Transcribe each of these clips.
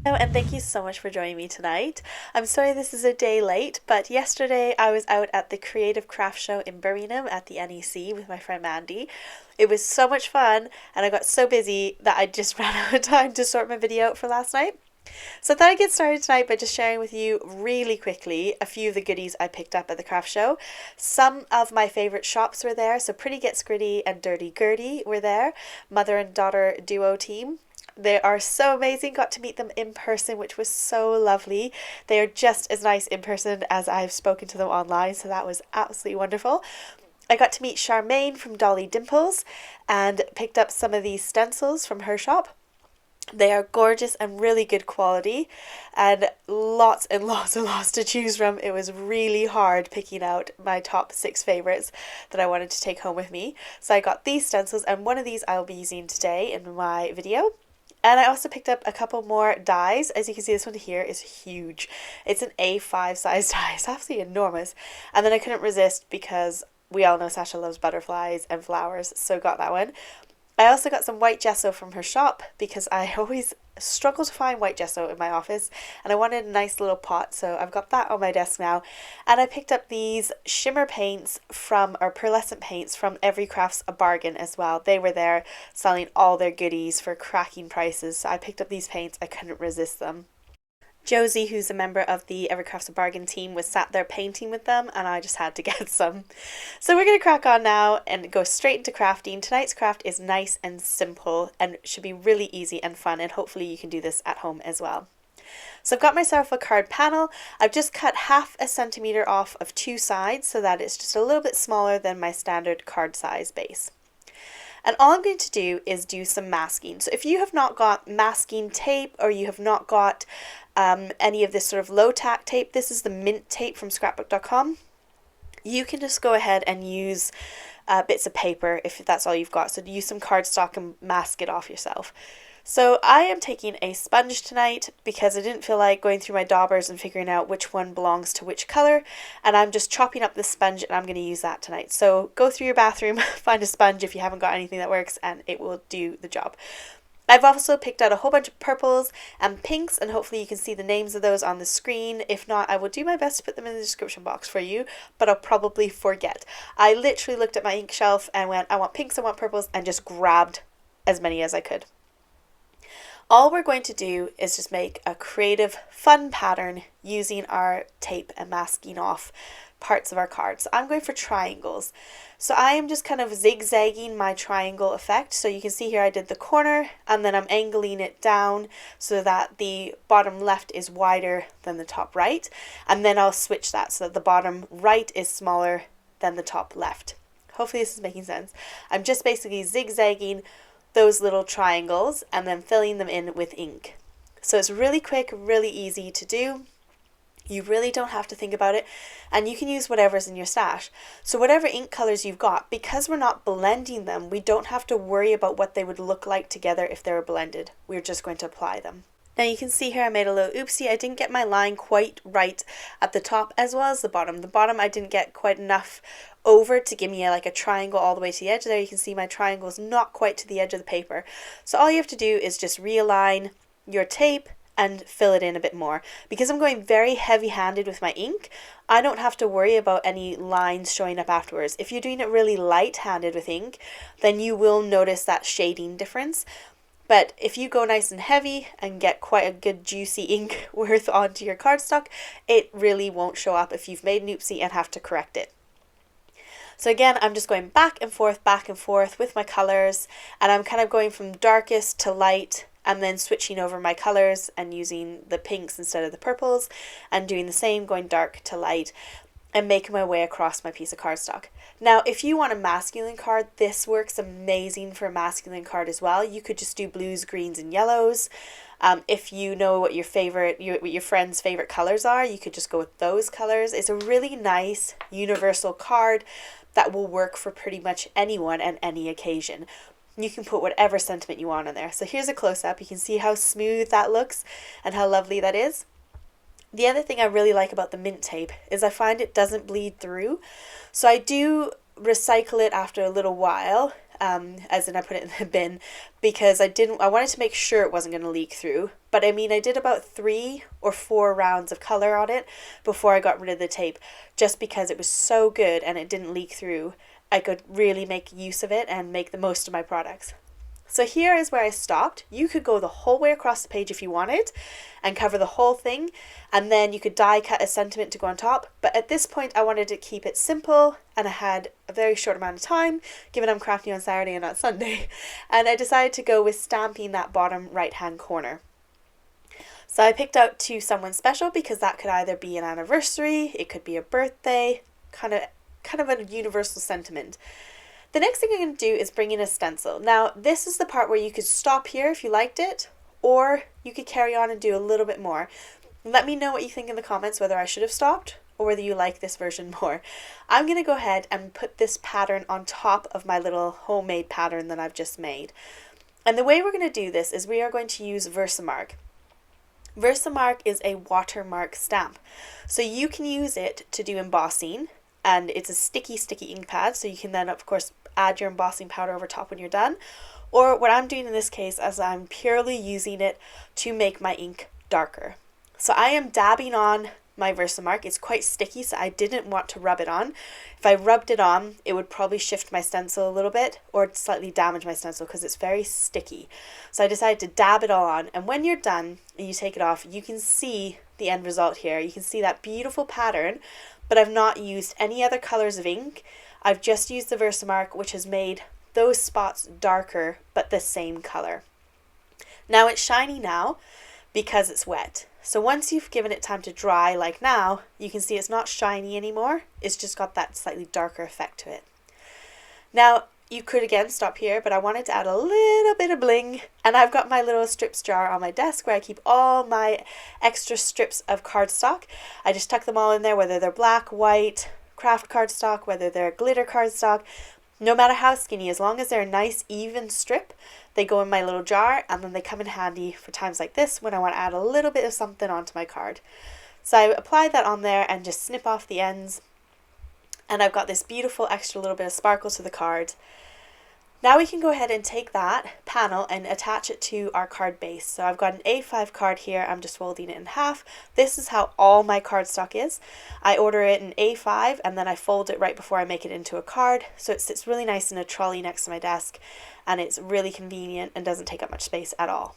Hello, and thank you so much for joining me tonight. I'm sorry this is a day late, but yesterday I was out at the Creative Craft Show in Birmingham at the NEC with my friend Mandy. It was so much fun, and I got so busy that I just ran out of time to sort my video out for last night. So I thought I'd get started tonight by just sharing with you really quickly a few of the goodies I picked up at the craft show. Some of my favourite shops were there, so Pretty Gets Gritty and Dirty Gertie were there, mother and daughter duo team. They are so amazing. Got to meet them in person, which was so lovely. They are just as nice in person as I've spoken to them online, so that was absolutely wonderful. I got to meet Charmaine from Dolly Dimples and picked up some of these stencils from her shop. They are gorgeous and really good quality, and lots and lots and lots to choose from. It was really hard picking out my top 6 favorites that I wanted to take home with me. So I got these stencils, and one of these I'll be using today in my video. And I also picked up a couple more dies. As you can see, this one here is huge. It's an A5 size die. It's absolutely enormous. And then I couldn't resist because we all know Sasha loves butterflies and flowers, so got that one. I also got some white gesso from her shop because I always struggle to find white gesso in my office, and I wanted a nice little pot, so I've got that on my desk now. And I picked up these shimmer paints or pearlescent paints from Every Craft's a Bargain as well. They were there selling all their goodies for cracking prices, so I picked up these paints. I couldn't resist them. Josie, who's a member of the Every Craft's a Bargain team, was sat there painting with them, and I just had to get some. So we're going to crack on now and go straight into crafting. Tonight's craft is nice and simple and should be really easy and fun, and hopefully you can do this at home as well. So I've got myself a card panel. I've just cut 1/2 centimeter off of 2 sides so that it's just a little bit smaller than my standard card size base. And all I'm going to do is do some masking. So if you have not got masking tape, or you have not got any of this sort of low tack tape, this is the mint tape from scrapbook.com. You can just go ahead and use bits of paper if that's all you've got. So use some cardstock and mask it off yourself. So I am taking a sponge tonight because I didn't feel like going through my daubers and figuring out which one belongs to which color, and I'm just chopping up this sponge and I'm going to use that tonight. So go through your bathroom, find a sponge if you haven't got anything that works, and it will do the job. I've also picked out a whole bunch of purples and pinks, and hopefully you can see the names of those on the screen. If not, I will do my best to put them in the description box for you, but I'll probably forget. I literally looked at my ink shelf and went, I want pinks, I want purples, and just grabbed as many as I could. All we're going to do is just make a creative, fun pattern using our tape and masking off parts of our card. So I'm going for triangles. So I am just kind of zigzagging my triangle effect. So you can see here I did the corner, and then I'm angling it down so that the bottom left is wider than the top right. And then I'll switch that so that the bottom right is smaller than the top left. Hopefully this is making sense. I'm just basically zigzagging those little triangles and then filling them in with ink. So it's really quick, really easy to do. You really don't have to think about it, and you can use whatever's in your stash. So whatever ink colors you've got, because we're not blending them, we don't have to worry about what they would look like together if they were blended. We're just going to apply them. Now you can see here I made a little oopsie. I didn't get my line quite right at the top as well as the bottom. The bottom I didn't get quite enough over to give me like a triangle all the way to the edge. There you can see my triangle is not quite to the edge of the paper. So all you have to do is just realign your tape and fill it in a bit more. Because I'm going very heavy-handed with my ink, I don't have to worry about any lines showing up afterwards. If you're doing it really light-handed with ink, then you will notice that shading difference. But if you go nice and heavy and get quite a good juicy ink worth onto your cardstock, it really won't show up if you've made an oopsie and have to correct it. So again, I'm just going back and forth with my colors, and I'm kind of going from darkest to light and then switching over my colors and using the pinks instead of the purples, and doing the same, going dark to light, and making my way across my piece of cardstock. Now, if you want a masculine card, this works amazing for a masculine card as well. You could just do blues, greens, and yellows. If you know what your friend's favorite colors are, you could just go with those colors. It's a really nice universal card that will work for pretty much anyone and any occasion. You can put whatever sentiment you want in there. So here's a close-up. You can see how smooth that looks and how lovely that is. The other thing I really like about the mint tape is I find it doesn't bleed through. So I do recycle it after a little while, as in I put it in the bin, because I wanted to make sure it wasn't going to leak through. But I mean, I did about 3 or 4 rounds of color on it before I got rid of the tape, just because it was so good and it didn't leak through. I could really make use of it and make the most of my products. So here is where I stopped. You could go the whole way across the page if you wanted and cover the whole thing, and then you could die cut a sentiment to go on top. But at this point I wanted to keep it simple, and I had a very short amount of time given I'm crafting on Saturday and not Sunday, and I decided to go with stamping that bottom right hand corner. So I picked out to someone special, because that could either be an anniversary, it could be a birthday, kind of a universal sentiment. The next thing I'm going to do is bring in a stencil. Now, this is the part where you could stop here if you liked it, or you could carry on and do a little bit more. Let me know what you think in the comments, whether I should have stopped or whether you like this version more. I'm going to go ahead and put this pattern on top of my little homemade pattern that I've just made. And the way we're going to do this is we are going to use VersaMark. VersaMark is a watermark stamp. So you can use it to do embossing, and it's a sticky ink pad, so you can then of course add your embossing powder over top when you're done. Or what I'm doing in this case is I'm purely using it to make my ink darker. So I am dabbing on my VersaMark. It's quite sticky, so I didn't want to rub it on. If I rubbed it on, it would probably shift my stencil a little bit or slightly damage my stencil because it's very sticky. So I decided to dab it all on, and when you're done and you take it off, you can see the end result here. You can see that beautiful pattern, but I've not used any other colors of ink. I've just used the VersaMark, which has made those spots darker but the same color. Now it's shiny now because it's wet. So once you've given it time to dry, like now, you can see it's not shiny anymore. It's just got that slightly darker effect to it. Now you could again stop here, but I wanted to add a little bit of bling, and I've got my little strips jar on my desk where I keep all my extra strips of cardstock. I just tuck them all in there, whether they're black, white, craft cardstock, whether they're glitter cardstock. No matter how skinny, as long as they're a nice even strip, they go in my little jar, and then they come in handy for times like this when I want to add a little bit of something onto my card. So I apply that on there and just snip off the ends, and I've got this beautiful extra little bit of sparkle to the card. Now we can go ahead and take that panel and attach it to our card base. So I've got an A5 card here. I'm just folding it in half. This is how all my cardstock is. I order it in A5 and then I fold it right before I make it into a card. So it sits really nice in a trolley next to my desk, and it's really convenient and doesn't take up much space at all.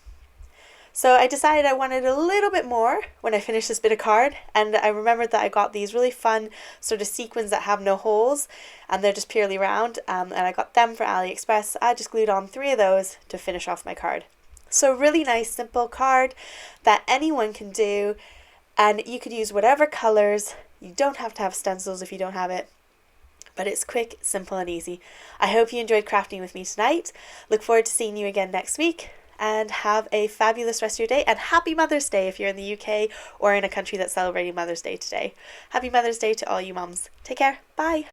So I decided I wanted a little bit more when I finished this bit of card, and I remembered that I got these really fun sort of sequins that have no holes, and they're just purely round, and I got them for AliExpress. I just glued on 3 of those to finish off my card. So really nice simple card that anyone can do, and you could use whatever colors. You don't have to have stencils if you don't have it, but it's quick, simple and easy. I hope you enjoyed crafting with me tonight. Look forward to seeing you again next week. And have a fabulous rest of your day, and happy Mother's Day if you're in the UK or in a country that's celebrating Mother's Day today. Happy Mother's Day to all you mums. Take care. Bye.